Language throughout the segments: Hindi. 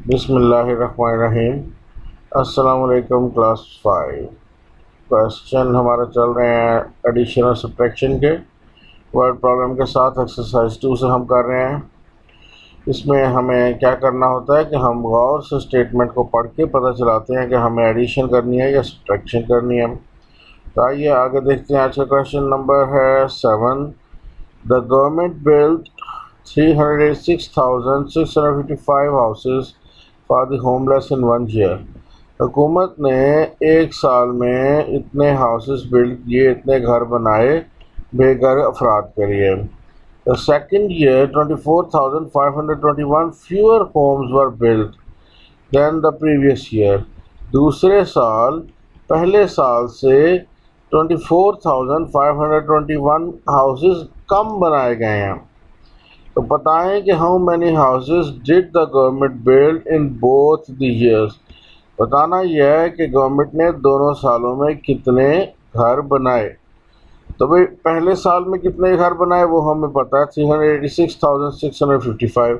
बिस्मिल्लाहिर्रहमानिर्रहीम। अस्सलाम वालेकुम क्लास 5। क्वेश्चन हमारा चल रहे हैं एडिशन और सब्ट्रैक्शन के वर्ड प्रॉब्लम के साथ। एक्सरसाइज 2 से हम कर रहे हैं। इसमें हमें क्या करना होता है कि हम गौर से स्टेटमेंट को पढ़ के पता चलाते हैं कि हमें एडिशन करनी है या सब्ट्रैक्शन करनी है। तो आइए आगे देखते हैं। आज का क्वेश्चन नंबर है 7। The government build 306,655 houses for the homeless in 1 year. हुकूमत ने एक साल में इतने हाउसेस बिल्ड किए, इतने घर बनाए बेघर अफराद के लिए। The second year 24,521 fewer homes were build than the previous year. दूसरे साल पहले साल से 24,521 हाउसेस कम बनाए गए हैं। तो बताएं कि how many houses did the government build in both the years. बताना यह है कि गवर्नमेंट ने दोनों सालों में कितने घर बनाए। तो भाई पहले साल में कितने घर बनाए वो हमें पता है, 386,655।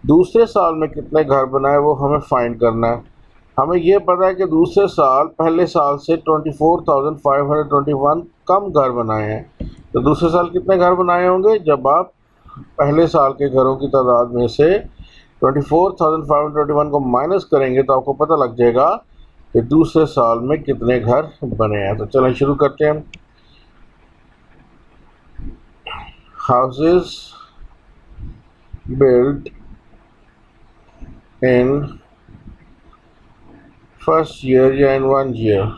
दूसरे साल में कितने घर बनाए वो हमें फाइंड करना है। हमें यह पता है कि दूसरे साल पहले साल से 24,521 कम घर बनाए हैं। तो दूसरे साल कितने घर बनाए होंगे? जब आप पहले साल के घरों की तादाद में से 24,521 को माइनस करेंगे तो आपको पता लग जाएगा कि दूसरे साल में कितने घर बने हैं। तो चलें शुरू करते हैं। Houses build in first year या इन 1 ईयर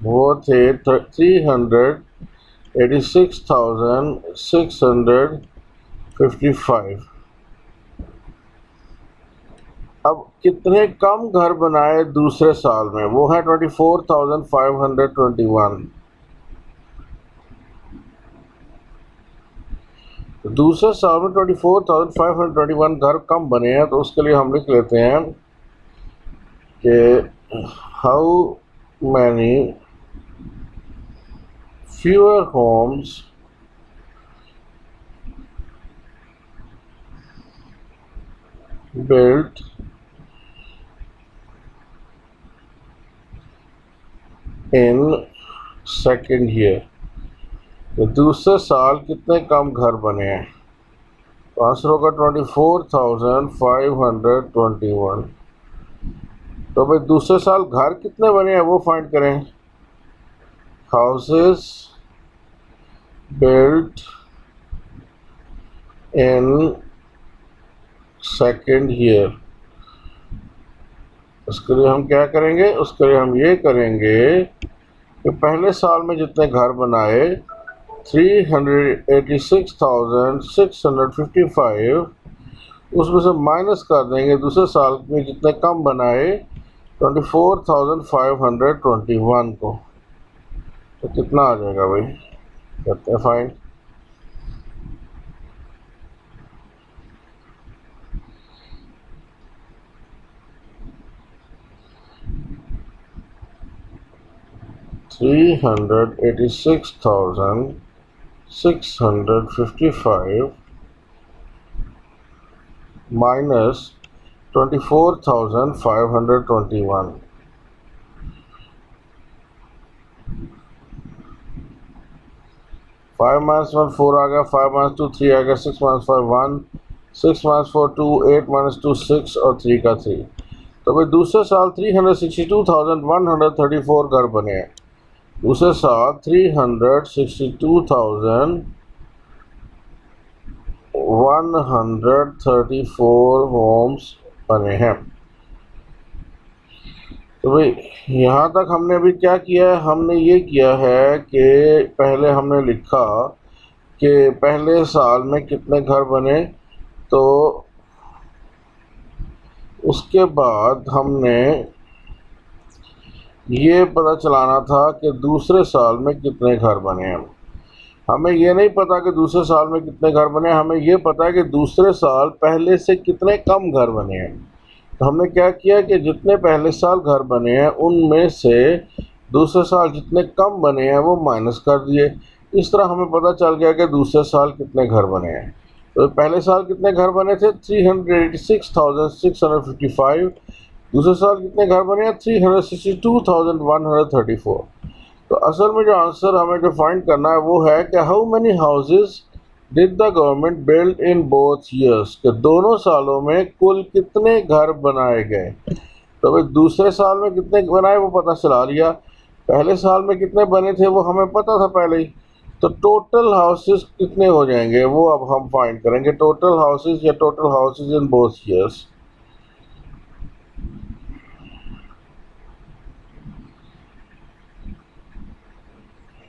वो थे 386,655। अब कितने कम घर बनाए दूसरे साल में? वो है 24,521। तो दूसरे साल में 24,521 घर कम बने हैं। तो उसके लिए हम लिख लेते हैं कि how many fewer homes built in second year। तो दूसरे साल कितने कम घर बने हैं? तो आंसर होगा 24,521। तो भाई दूसरे साल घर कितने बने हैं वो फाइंड करें। Houses built in second year। उसके लिए हम क्या करेंगे? उसके लिए हम ये करेंगे कि पहले साल में जितने घर बनाए 386,655 उसमें से माइनस कर देंगे दूसरे साल में जितने कम बनाए 24,521 को। तो कितना आ जाएगा भाई? करते हैं फाइंड। $386,655 minus 24,521। 5 minus 1 4 आ गया, 5 minus 2 3 आ गया, 6 minus 5 1, 6 minus 4 2, 8 minus 2 6 और 3 का 3। तो भाई दूसरे साल 362,134 घर बने हैं। दूसरे साल 362,134 होम्स बने हैं। तो भाई यहाँ तक हमने अभी क्या किया है? हमने ये किया है कि पहले हमने लिखा कि पहले साल में कितने घर बने, तो उसके बाद हमने ये पता चलाना था कि दूसरे साल में कितने घर बने हैं। हमें ये नहीं पता कि दूसरे साल में कितने घर बने, हमें ये पता है कि दूसरे साल पहले से कितने कम घर बने हैं। तो हमने क्या किया कि जितने पहले साल घर बने हैं उनमें से दूसरे साल जितने कम बने हैं वो माइनस कर दिए। इस तरह हमें पता चल गया कि दूसरे साल कितने घर बने हैं। तो पहले साल कितने घर बने थे 386,655, दूसरे साल कितने घर बने 362,134। तो असल में जो आंसर हमें जो फाइंड करना है वो है कि how many houses did the government build in both years, कि दोनों सालों में कुल कितने घर बनाए गए। तो भाई दूसरे साल में कितने बनाए वो पता चला लिया, पहले साल में कितने बने थे वो हमें पता था पहले ही। तो टोटल हाउसेस कितने हो जाएंगे वो अब हम फाइंड करेंगे, टोटल हाउसेस या total houses in both years.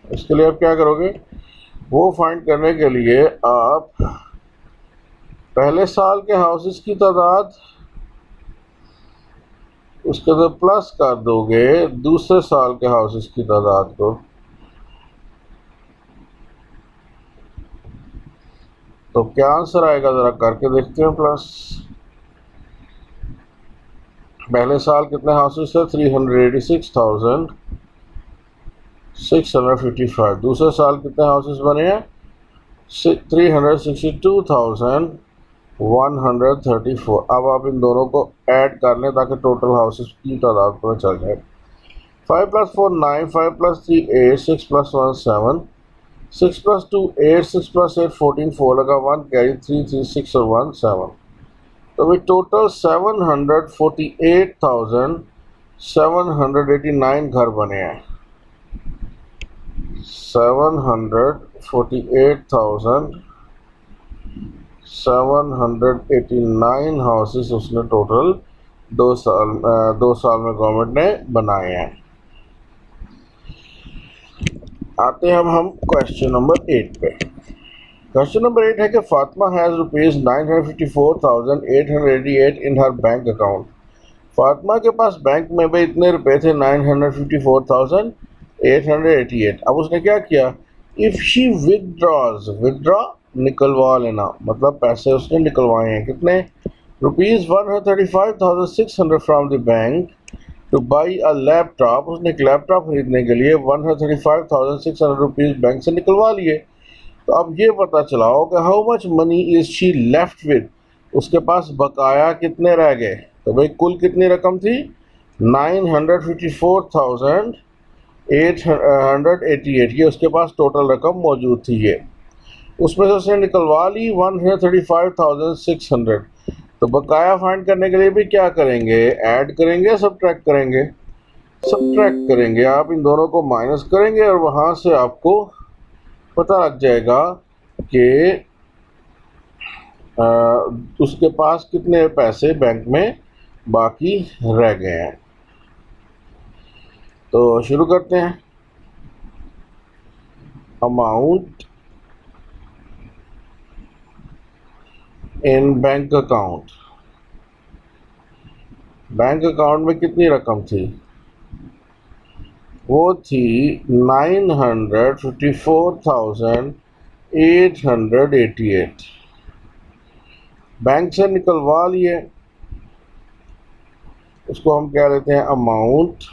इसके लिए आप क्या करोगे, वो फाइंड करने के लिए आप पहले साल के हाउसेस की तादाद उसके अंदर प्लस कर दोगे दूसरे साल के हाउसेस की तादाद को, तो क्या आंसर आएगा जरा करके देखते हैं। प्लस पहले साल कितने हाउसेस थे 386,655, दूसरे साल कितने हाउसेस बने हैं 362,134। अब आप इन दोनों को ऐड कर लें ताकि टोटल हाउसेस की तादाद पता चल जाए। 5 + 4 9, 5 + 3 8, 6 + 1 7, 6 + 2 8, 6 + 8 14, 4 लगा 1 कैरी 3 3 6 और 1 7। तो भाई टोटल 748,789 घर बने हैं। 748,789 हाउसेस उसने टोटल 2 साल में गवर्नमेंट ने बनाए हैं। आते हैं अब हम क्वेश्चन नंबर 8 पे। क्वेश्चन नंबर 8 है कि Fatima has ₹954,888 in her bank account. Fatima के पास बैंक में भाई इतने रुपए थे 954,888। अब उसने क्या किया, इफ़ शी विदड्रॉज, विदड्रॉ निकलवा लेना, मतलब पैसे उसने निकलवाए हैं कितने ₹135,600 from the bank two by a laptop. उसने एक लैपटॉप खरीदने के लिए 135,600 रुपीज़ बैंक से निकलवा लिए। तो अब ये पता चलाओ कि how much money is she left with, उसके पास बकाया कितने रह गए। तो भाई कुल कितनी रकम थी 954,888, ये उसके पास टोटल रकम मौजूद थी। ये उसमें से उसने निकलवा ली 135,600। तो बकाया फाइंड करने के लिए भी क्या करेंगे, ऐड करेंगे सब्ट्रैक्ट करेंगे, सब्ट्रैक्ट करेंगे। आप इन दोनों को माइनस करेंगे और वहाँ से आपको पता लग जाएगा कि उसके पास कितने पैसे बैंक में बाकी रह गए हैं। तो शुरू करते हैं। Amount in bank account, bank account में कितनी रकम थी, वो थी 954,888। बैंक से निकलवा लिए, उसको हम क्या लेते हैं अमाउंट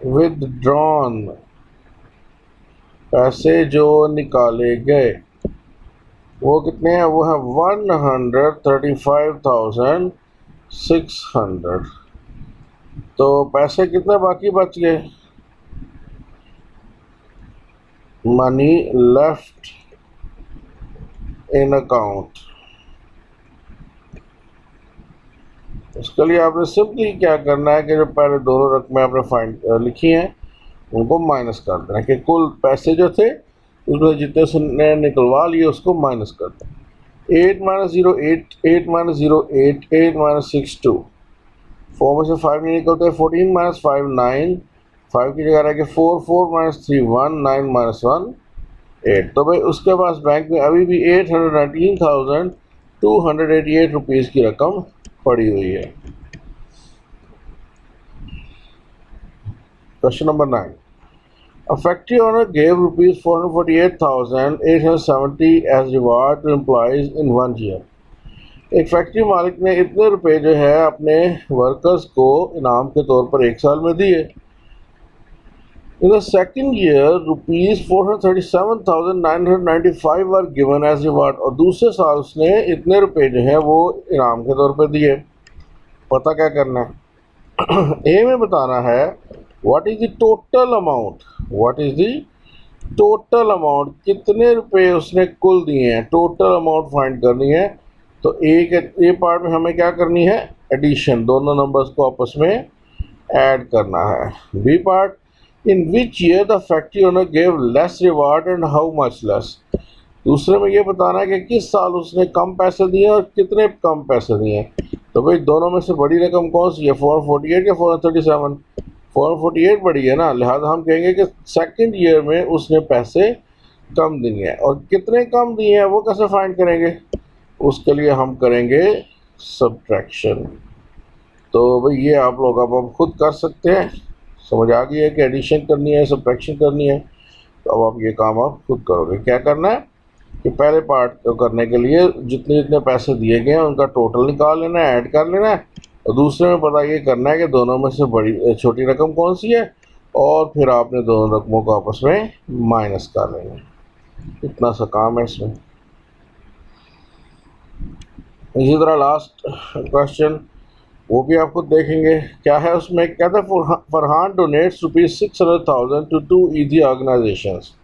विदड्रॉन, पैसे जो निकाले गए वो कितने हैं, वो है 135,600। तो पैसे कितने बाकी बच गए, मनी लेफ्ट इन अकाउंट। इसके लिए आपने सिंपली क्या करना है कि जो पहले दोनों रकमें आपने फाइंड लिखी हैं उनको माइनस कर देना है कि कुल पैसे जो थे उसमें जितने उसने निकलवा लिए उसको माइनस कर दें। 8 - 0 8, 8 - 0 8, 8 - 6 2, 4 में से 5 नहीं निकलते, 14 - 5 9, 5 की जगह रह गए 4, 4 - 3 1, 9 - 1 8। तो भाई उसके पास बैंक में अभी भी 819,288 रुपीज़ की रकम पड़ी हुई है। Question number 9, a factory owner gave ₹448,870 as reward to employees in 1 year। एक फैक्ट्री मालिक ने इतने रुपए जो है अपने वर्कर्स को इनाम के तौर पर 1 साल में दिए। In the second year, rupees 437,995 were given as reward, और दूसरे साल उसने इतने रुपए जो है वो इनाम के तौर पे दिए। पता क्या करना है? ए में बताना है what is the total amount, what is the total amount, कितने रुपए उसने कुल दिए हैं, टोटल अमाउंट फाइंड करनी है। तो ए पार्ट में हमें क्या करनी है? एडिशन, दोनों नंबर्स को आपस में ऐड करना है। B part, in which year the factory owner gave less reward and how much less, दूसरे में ये बताना है कि किस साल उसने कम पैसे दिए और कितने कम पैसे दिए। तो भाई दोनों में से बड़ी रकम कौन सी है? 448 या 437? 448 बड़ी है ना, लिहाजा हम कहेंगे कि सेकंड ईयर में उसने पैसे कम दिए हैं। और कितने कम दिए हैं वो कैसे फाइंड करेंगे? उसके लिए हम करेंगे सब्ट्रैक्शन। तो भाई ये आप लोग अब खुद कर सकते हैं, समझ आ गई है कि एडिशन करनी है, सब्ट्रैक्शन करनी है। तो अब आप ये काम आप खुद करोगे। क्या करना है कि पहले पार्ट को करने के लिए जितने जितने पैसे दिए गए हैं उनका टोटल निकाल लेना है, ऐड कर लेना है, और दूसरे में पता ये करना है कि दोनों में से बड़ी छोटी रकम कौन सी है, और फिर आपने दोनों रकमों को आपस में माइनस कर लेना है। इतना सा काम है इसमें। इसी तरह लास्ट क्वेश्चन वो भी आप खुद देखेंगे क्या है उसमें। कहता है फरहान डोनेट्स ₹600,000 टू 2 ईदी ऑर्गेनाइजेशंस।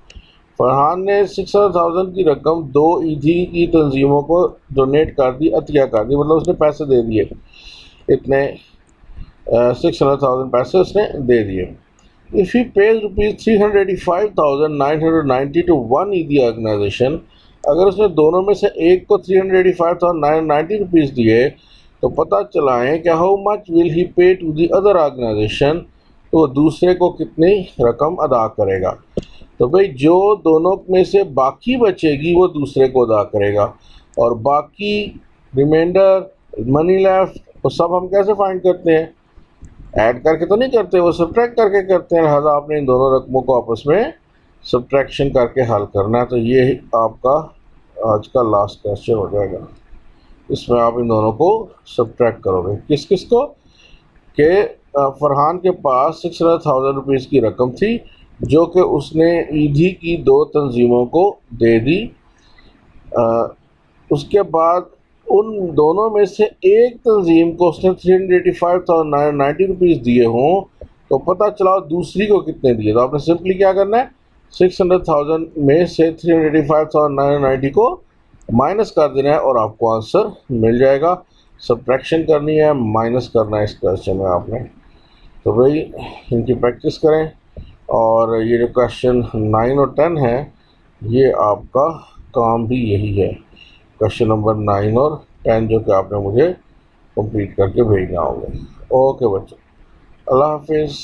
फरहान ने 600,000 की रकम 2 ईदी की तंजीमों को डोनेट कर दी, अतिया कर दी, मतलब उसने पैसे दे दिए, इतने 600,000 पैसे उसने दे दिए। इफ़ ही पेज ₹385,990 टू 1 ईदी ऑर्गेनाइजेशन, अगर उसने दोनों में से एक को 385,990 रुपीज़ दिए तो पता चलाएं कि हाउ मच विल ही पे टू दी अदर ऑर्गेनाइजेशन, तो दूसरे को कितनी रकम अदा करेगा। तो भाई जो दोनों में से बाकी बचेगी वो दूसरे को अदा करेगा, और बाकी रिमाइंडर मनी लेफ्ट वो सब हम कैसे फाइंड करते हैं? ऐड करके तो नहीं करते, वो सब्ट्रैक्ट करके करते हैं। लिहाजा आपने इन दोनों रकमों को आपस में सब्ट्रैक्शन करके हल करना है। तो ये आपका आज का लास्ट क्वेश्चन हो जाएगा। इसमें आप इन दोनों को सब्ट्रैक्ट करोगे। किस किस को? कि फरहान के पास 600,000 रुपीज़ की रकम थी जो कि उसने ईदी की 2 तंजीमों को दे दी। उसके बाद उन दोनों में से एक तंजीम को उसने 385,990 रुपीज़ दिए हों तो पता चला दूसरी को कितने दिए। तो आपने सिंपली क्या करना है, 600,000 में से 385,990 को माइनस कर देना है और आपको आंसर मिल जाएगा। सब्ट्रैक्शन करनी है, माइनस करना है इस क्वेश्चन में आपने। तो भाई इनकी प्रैक्टिस करें, और ये जो क्वेश्चन 9 और 10 है ये आपका काम भी यही है, क्वेश्चन नंबर 9 और 10 जो कि आपने मुझे कंप्लीट करके भेजना होगा। ओके बच्चों, अल्लाह हाफिज़।